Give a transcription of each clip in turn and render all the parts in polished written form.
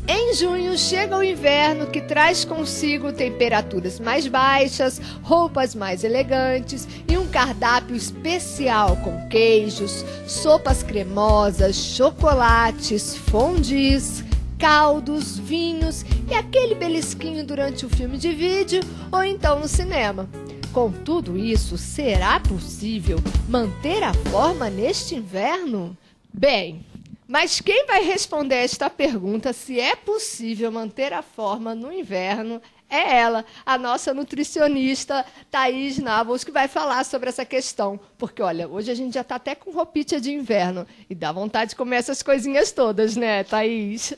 Em junho chega o inverno, que traz consigo temperaturas mais baixas, roupas mais elegantes e um cardápio especial com queijos, sopas cremosas, chocolates, fondues, caldos, vinhos e aquele belisquinho durante o filme de vídeo ou então no cinema. Com tudo isso, será possível manter a forma neste inverno? Bem, mas quem vai responder esta pergunta, se é possível manter a forma no inverno, é ela, a nossa nutricionista Thaís Nabos, que vai falar sobre essa questão. Porque, olha, hoje a gente já está até com roupinha de inverno e dá vontade de comer essas coisinhas todas, né, Thaís?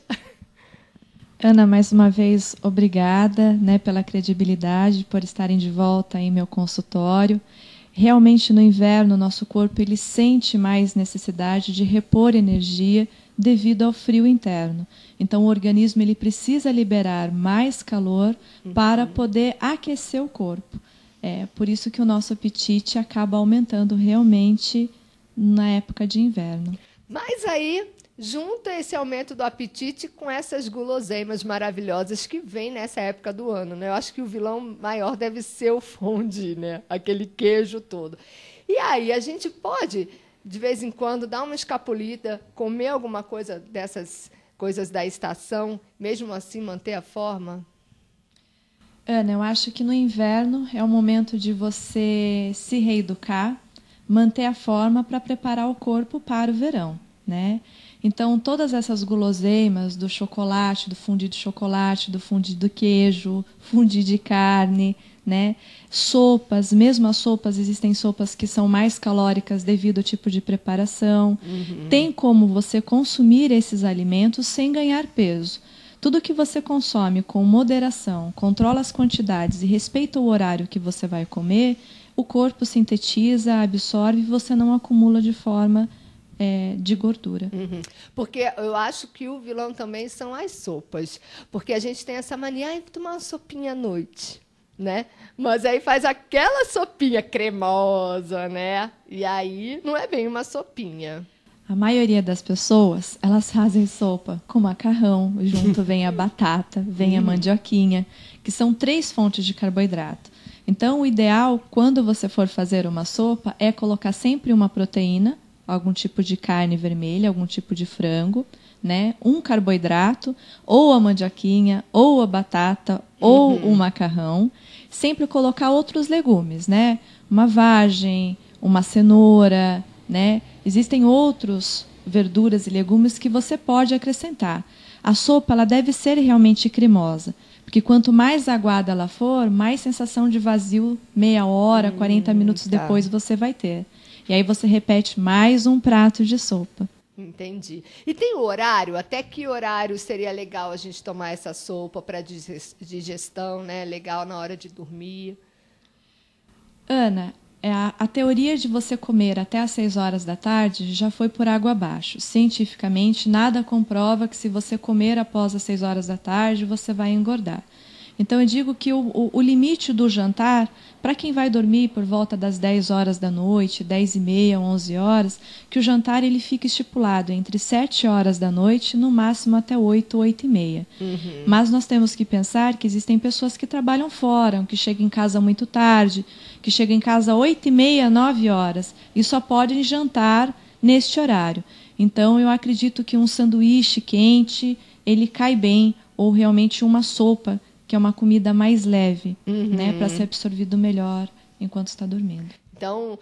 Ana, mais uma vez, obrigada, né, pela credibilidade, por estarem de volta em meu consultório. Realmente, no inverno, nosso corpo ele sente mais necessidade de repor energia devido ao frio interno. Então, o organismo ele precisa liberar mais calor para poder aquecer o corpo. É por isso que o nosso apetite acaba aumentando realmente na época de inverno. Mas aí, junta esse aumento do apetite com essas guloseimas maravilhosas que vêm nessa época do ano, né? Eu acho que o vilão maior deve ser o fondue, né? Aquele queijo todo. E aí, a gente pode, de vez em quando, dar uma escapulida, comer alguma coisa dessas coisas da estação, mesmo assim manter a forma? Ana, eu acho que no inverno é o momento de você se reeducar, manter a forma para preparar o corpo para o verão, né? Então, todas essas guloseimas do chocolate, do fondue de chocolate, do fondue do queijo, fondue de carne, né? Sopas, mesmo as sopas, existem sopas que são mais calóricas devido ao tipo de preparação. Tem como você consumir esses alimentos sem ganhar peso. Tudo que você consome com moderação, controla as quantidades e respeita o horário que você vai comer, o corpo sintetiza, absorve e você não acumula de forma de gordura. Porque eu acho que o vilão também são as sopas. Porque a gente tem essa mania de tomar uma sopinha à noite, né? Mas aí faz aquela sopinha cremosa, né? E aí não é bem uma sopinha. A maioria das pessoas, elas fazem sopa com macarrão, junto vem a batata, vem a mandioquinha, que são 3 fontes de carboidrato. Então, o ideal, quando você for fazer uma sopa, é colocar sempre uma proteína, algum tipo de carne vermelha, algum tipo de frango, né? Um carboidrato, ou a mandioquinha, ou a batata, ou o macarrão. Sempre colocar outros legumes, né? Uma vagem, uma cenoura, né? Existem outros verduras e legumes que você pode acrescentar. A sopa ela deve ser realmente cremosa, porque quanto mais aguada ela for, mais sensação de vazio, meia hora, 40 minutos depois você vai ter. E aí você repete mais um prato de sopa. Entendi. E tem o horário? Até que horário seria legal a gente tomar essa sopa para digestão, né? Legal na hora de dormir? Ana, a teoria de você comer até às 6 horas da tarde já foi por água abaixo. Cientificamente, nada comprova que se você comer após as 6 horas da tarde, você vai engordar. Então, eu digo que o limite do jantar, para quem vai dormir por volta das 10 horas da noite, 10h30, 11 horas, que o jantar ele fica estipulado entre 7 horas da noite, no máximo até 8, 8h30. Mas nós temos que pensar que existem pessoas que trabalham fora, que chegam em casa muito tarde, que chegam em casa 8h30, 9 horas, e só podem jantar neste horário. Então, eu acredito que um sanduíche quente, ele cai bem, ou realmente uma sopa, que é uma comida mais leve, né, para ser absorvido melhor enquanto está dormindo. Então,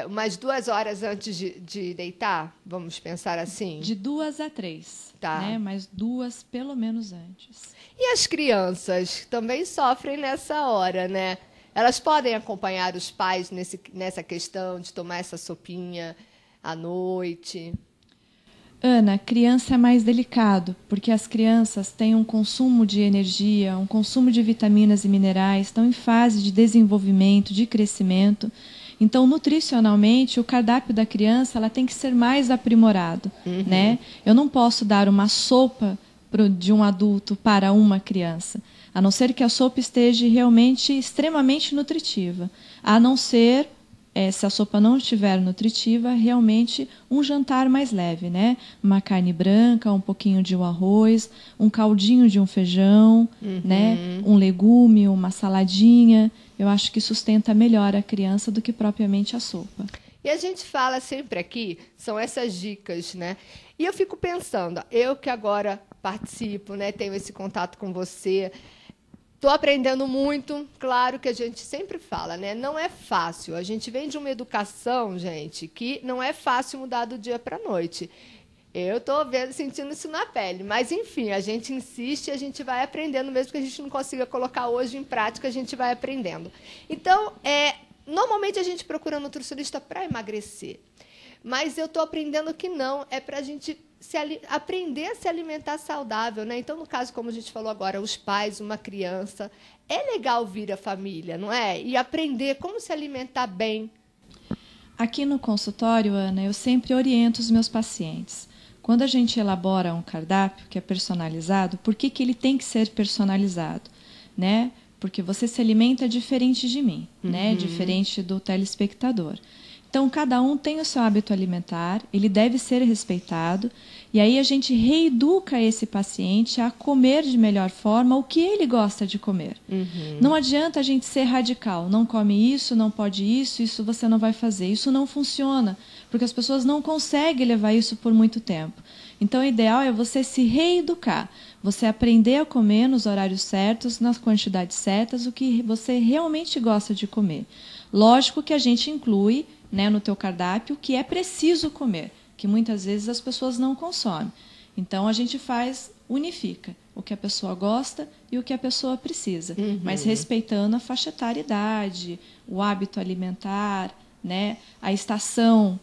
umas 2 horas antes de deitar, vamos pensar assim? De 2 a 3, tá. Né, mas 2 pelo menos antes. E as crianças também sofrem nessa hora, né? Elas podem acompanhar os pais nessa questão de tomar essa sopinha à noite? Ana, criança é mais delicado, porque as crianças têm um consumo de energia, um consumo de vitaminas e minerais, estão em fase de desenvolvimento, de crescimento. Então, nutricionalmente, o cardápio da criança ela tem que ser mais aprimorado, né? Eu não posso dar uma sopa de um adulto para uma criança, a não ser que a sopa esteja realmente extremamente nutritiva, a não ser se a sopa não estiver nutritiva, realmente um jantar mais leve, né? Uma carne branca, um pouquinho de um arroz, um caldinho de um feijão, né? Um legume, uma saladinha. Eu acho que sustenta melhor a criança do que propriamente a sopa. E a gente fala sempre aqui, são essas dicas, né? E eu fico pensando, eu que agora participo, né? Tenho esse contato com você, estou aprendendo muito. Claro que a gente sempre fala, né? Não é fácil. A gente vem de uma educação, gente, que não é fácil mudar do dia para a noite. Eu estou sentindo isso na pele. Mas, enfim, a gente insiste e a gente vai aprendendo, mesmo que a gente não consiga colocar hoje em prática, a gente vai aprendendo. Então, normalmente a gente procura nutricionista para emagrecer. Mas eu estou aprendendo que não, é para a gente aprender a se alimentar saudável, né? Então, no caso, como a gente falou agora, os pais, uma criança, é legal vir a família, não é? E aprender como se alimentar bem. Aqui no consultório, Ana, eu sempre oriento os meus pacientes. Quando a gente elabora um cardápio que é personalizado, por que ele tem que ser personalizado? Né? Porque você se alimenta diferente de mim, né? Diferente do telespectador. Então, cada um tem o seu hábito alimentar, ele deve ser respeitado, e aí a gente reeduca esse paciente a comer de melhor forma o que ele gosta de comer. Não adianta a gente ser radical, não come isso, não pode isso você não vai fazer. Isso não funciona, porque as pessoas não conseguem levar isso por muito tempo. Então, o ideal é você se reeducar, você aprender a comer nos horários certos, nas quantidades certas, o que você realmente gosta de comer. Lógico que a gente inclui, né, no teu cardápio o que é preciso comer, que muitas vezes as pessoas não consomem. Então, a gente unifica o que a pessoa gosta e o que a pessoa precisa, mas respeitando a faixa etária, idade, o hábito alimentar, né, a estação,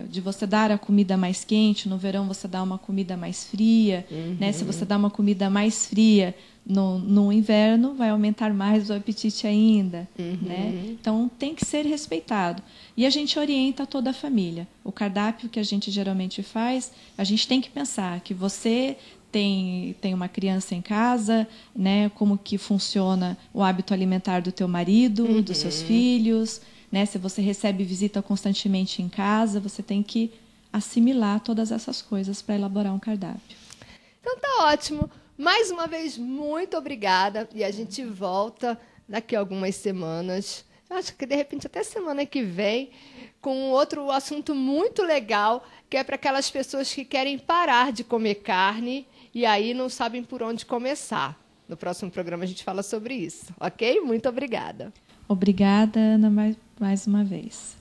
de você dar a comida mais quente, no verão você dá uma comida mais fria, né? Se você dá uma comida mais fria no inverno, vai aumentar mais o apetite ainda, né? Então, tem que ser respeitado. E a gente orienta toda a família. O cardápio que a gente geralmente faz, a gente tem que pensar que você tem uma criança em casa, né? Como que funciona o hábito alimentar do teu marido, dos seus filhos, né? Se você recebe visita constantemente em casa, você tem que assimilar todas essas coisas para elaborar um cardápio. Então tá ótimo. Mais uma vez, muito obrigada. E a gente volta daqui a algumas semanas. Eu acho que, de repente, até semana que vem, com outro assunto muito legal, que é para aquelas pessoas que querem parar de comer carne e aí não sabem por onde começar. No próximo programa a gente fala sobre isso, ok? Muito obrigada. Obrigada, Ana, mais uma vez.